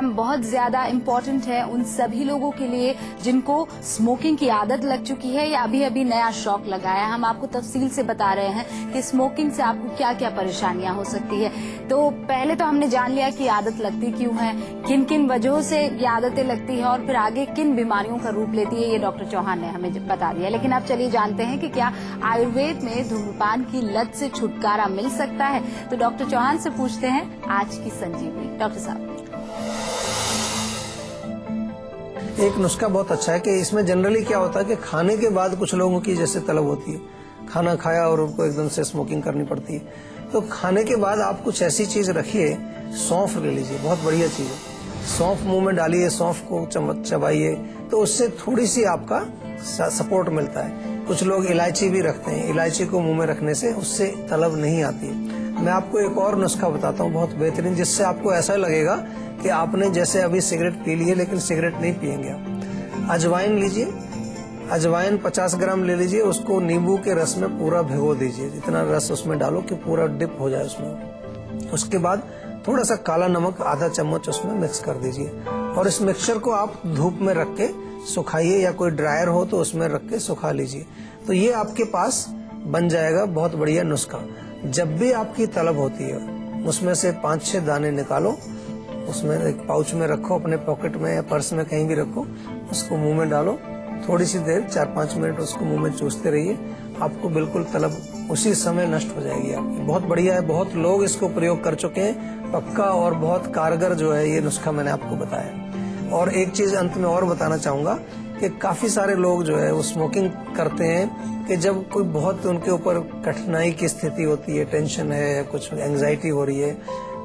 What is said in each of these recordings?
Programme बहुत ज्यादा important है उन सभी लोगों के लिए जिनको स्मोकिंग की आदत लग चुकी है या अभी अभी नया शौक लगा है। हम आपको तफसील से बता रहे हैं कि स्मोकिंग से आपको क्या क्या परेशानियां हो सकती है। तो पहले तो हमने जान लिया कि आदत लगती क्यों है, किन किन वजहों से ये आदतें लगती है और फिर आगे किन बीमारियों का रूप लेती है, ये डॉक्टर चौहान ने हमें बता दिया। लेकिन अब चलिए जानते हैं कि क्या आयुर्वेद में धूम्रपान की लत से छुटकारा मिल सकता है। तो डॉक्टर चौहान से पूछते हैं आज की संजीवनी। डॉक्टर साहब, एक नुस्खा बहुत अच्छा है कि इसमें जनरली क्या होता है कि खाने के बाद कुछ लोगों की जैसे तलब होती है, खाना खाया और उनको एकदम से स्मोकिंग करनी पड़ती है। तो खाने के बाद आप कुछ ऐसी चीज रखिए, सौंफ ले लीजिए, बहुत बढ़िया चीज है। सौंफ मुंह में डालिए, सौंफ को चबाइए, तो उससे थोड़ी सी आपका सपोर्ट मिलता है। कुछ लोग इलायची भी रखते हैं, इलायची को मुंह में रखने से उससे तलब नहीं आती है। मैं आपको एक और नुस्खा बताता हूँ बहुत बेहतरीन, जिससे आपको ऐसा लगेगा कि आपने जैसे अभी सिगरेट पी ली है लेकिन सिगरेट नहीं पिएंगे आप। अजवाइन लीजिए, अजवाइन 50 ग्राम ले लीजिए, उसको नींबू के रस में पूरा भिगो दीजिए, इतना रस उसमें डालो कि पूरा डिप हो जाए उसमें। उसके बाद थोड़ा सा काला नमक आधा चम्मच उसमें मिक्स कर दीजिए और इस मिक्सचर को आप धूप में रख के सुखाइए या कोई ड्रायर हो तो उसमें रख के सुखा लीजिए। तो ये आपके पास बन जाएगा बहुत बढ़िया नुस्खा। जब भी आपकी तलब होती है उसमें से 5-6 दाने निकालो, उसमें एक पाउच में रखो, अपने पॉकेट में या पर्स में कहीं भी रखो, उसको मुंह में डालो, थोड़ी सी देर 4-5 मिनट उसको मुंह में चूसते रहिए, आपको बिल्कुल तलब उसी समय नष्ट हो जाएगी आपकी। बहुत बढ़िया है, बहुत लोग इसको प्रयोग कर चुके हैं, पक्का और बहुत कारगर जो है ये नुस्खा मैंने आपको बताया। और एक चीज अंत में और बताना चाहूंगा कि काफी सारे लोग जो है वो स्मोकिंग करते हैं कि जब कोई बहुत उनके ऊपर कठिनाई की स्थिति होती है, टेंशन है, कुछ एंजाइटी हो रही है,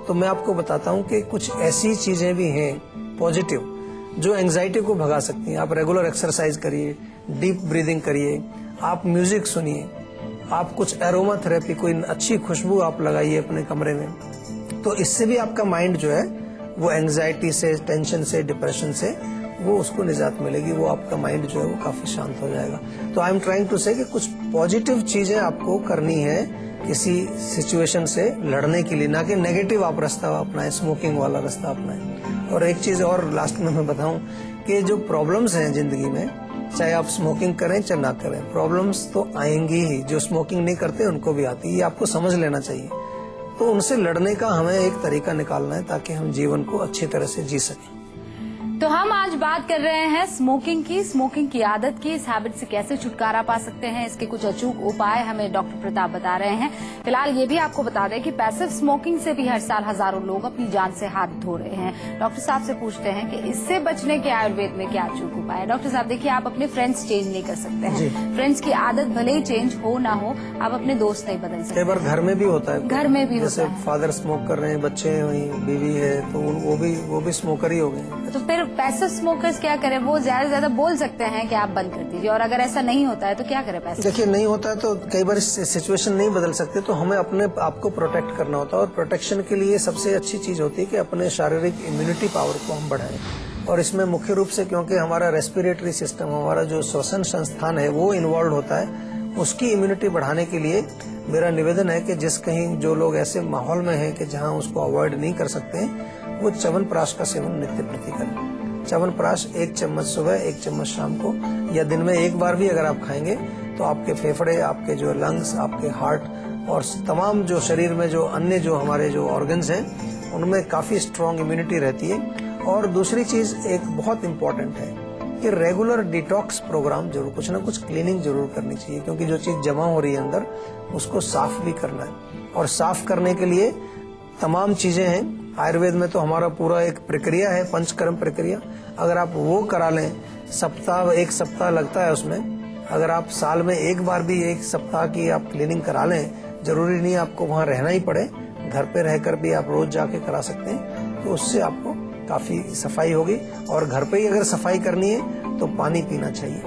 तो मैं आपको बताता हूँ कि कुछ ऐसी चीजें भी हैं पॉजिटिव जो एंजाइटी को भगा सकती हैं। आप रेगुलर एक्सरसाइज करिए, डीप ब्रीदिंग करिए, आप म्यूजिक सुनिए, आप कुछ एरोमा थेरेपी, कोई अच्छी खुशबू आप लगाइए अपने कमरे में, तो इससे भी आपका माइंड जो है वो एंजाइटी से, टेंशन से, डिप्रेशन से वो उसको निजात मिलेगी, वो आपका माइंड जो है वो काफी शांत हो जाएगा। तो आई एम ट्राइंग टू से कि कुछ पॉजिटिव चीजें आपको करनी है किसी सिचुएशन से लड़ने के लिए, ना कि नेगेटिव आप रास्ता अपनाएं, स्मोकिंग वाला रास्ता अपनाएं। और एक चीज और लास्ट में मैं बताऊं कि जो प्रॉब्लम्स हैं जिंदगी में, चाहे आप स्मोकिंग करें चाहे ना करें, प्रॉब्लम्स तो आएंगी ही। जो स्मोकिंग नहीं करते उनको भी आती है, ये आपको समझ लेना चाहिए। तो उनसे लड़ने का हमें एक तरीका निकालना है ताकि हम जीवन को अच्छी तरह से जी सकें। तो हम आज बात कर रहे हैं स्मोकिंग की आदत की, इस हैबिट से कैसे छुटकारा पा सकते हैं, इसके कुछ अचूक उपाय हमें डॉक्टर प्रताप बता रहे हैं। फिलहाल ये भी आपको बता दें कि पैसिव स्मोकिंग से भी हर साल हजारों लोग अपनी जान से हाथ धो रहे हैं। डॉक्टर साहब से पूछते हैं कि इससे बचने के आयुर्वेद में क्या अचूक उपाय है। डॉक्टर साहब देखिए, आप अपने फ्रेंड्स चेंज नहीं कर सकते हैं, फ्रेंड्स की आदत भले ही चेंज हो ना हो, आप अपने दोस्त नहीं बदल सकते। कई बार घर में भी होता है, घर में भी जैसे फादर स्मोक कर रहे हैं, बच्चे वहीं बीवी है, तो वो भी स्मोकर ही हो गए। तो फिर पैसिव स्मोकर्स क्या करें? वो ज्यादा से ज्यादा बोल सकते हैं कि आप बंद कर दीजिए, और अगर ऐसा नहीं होता है तो क्या करें? पैसिव देखिए, नहीं होता है तो कई बार सिचुएशन नहीं बदल सकते, तो हमें अपने आप को प्रोटेक्ट करना होता है। और प्रोटेक्शन के लिए सबसे अच्छी चीज होती है कि अपने शारीरिक इम्यूनिटी पावर को हम बढ़ाएं। और इसमें मुख्य रूप से क्योंकि हमारा रेस्पिरेटरी सिस्टम, हमारा जो श्वसन संस्थान है वो इन्वॉल्व होता है, उसकी इम्यूनिटी बढ़ाने के लिए मेरा निवेदन है कि जिस कहीं जो लोग ऐसे माहौल में हैं कि जहां उसको अवॉइड नहीं कर सकते हैं, वो च्यवनप्राश का सेवन नित्य प्रति करें। च्यवनप्राश 1 चम्मच सुबह, 1 चम्मच शाम को, या दिन में एक बार भी अगर आप खाएंगे तो आपके फेफड़े, आपके जो लंग्स, आपके हार्ट और तमाम जो शरीर में जो अन्य जो हमारे जो ऑर्गन्स हैं उनमें काफी स्ट्रॉन्ग इम्यूनिटी रहती है। और दूसरी चीज एक बहुत इम्पोर्टेंट है कि रेगुलर डिटॉक्स प्रोग्राम जरूर, कुछ ना कुछ क्लीनिंग जरूर करनी चाहिए, क्योंकि जो चीज जमा हो रही है अंदर उसको साफ भी करना है। और साफ करने के लिए तमाम चीजें हैं। आयुर्वेद में तो हमारा पूरा एक प्रक्रिया है, पंचकर्म प्रक्रिया। अगर आप वो करा लें, 1 सप्ताह लगता है उसमें। अगर आप साल में एक बार भी 1 सप्ताह की आप क्लीनिंग करा लें, जरूरी नहीं आपको वहाँ रहना ही पड़े, घर पे रहकर भी आप रोज जाके करा सकते हैं, तो उससे आपको काफी सफाई होगी। और घर पे ही अगर सफाई करनी है तो पानी पीना चाहिए।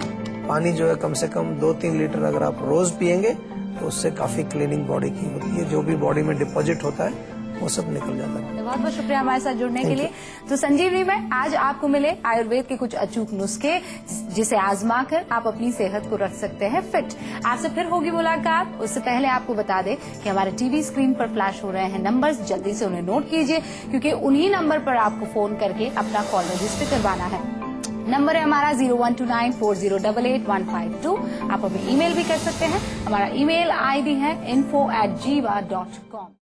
पानी जो है कम से कम 2-3 लीटर अगर आप रोज पिएंगे तो उससे काफी क्लीनिंग बॉडी की होती है। जो भी बॉडी में डिपॉजिट होता है वो सब निकल जाता है। बहुत बहुत शुक्रिया हमारे साथ जुड़ने के लिए। तो संजीवनी में आज आपको मिले आयुर्वेद के कुछ अचूक नुस्खे, जिसे आजमा कर आप अपनी सेहत को रख सकते हैं फिट। आपसे फिर होगी मुलाकात। उससे पहले आपको बता दें कि हमारे टीवी स्क्रीन पर फ्लैश हो रहे हैं नंबर्स, जल्दी से उन्हें नोट कीजिए, क्योंकि उन्हीं नंबर पर आपको फोन करके अपना कॉल रजिस्टर करवाना है। नंबर है हमारा 012940881552। आप हमें ईमेल भी कर सकते हैं। हमारा ईमेल आईडी है info@jiva.com।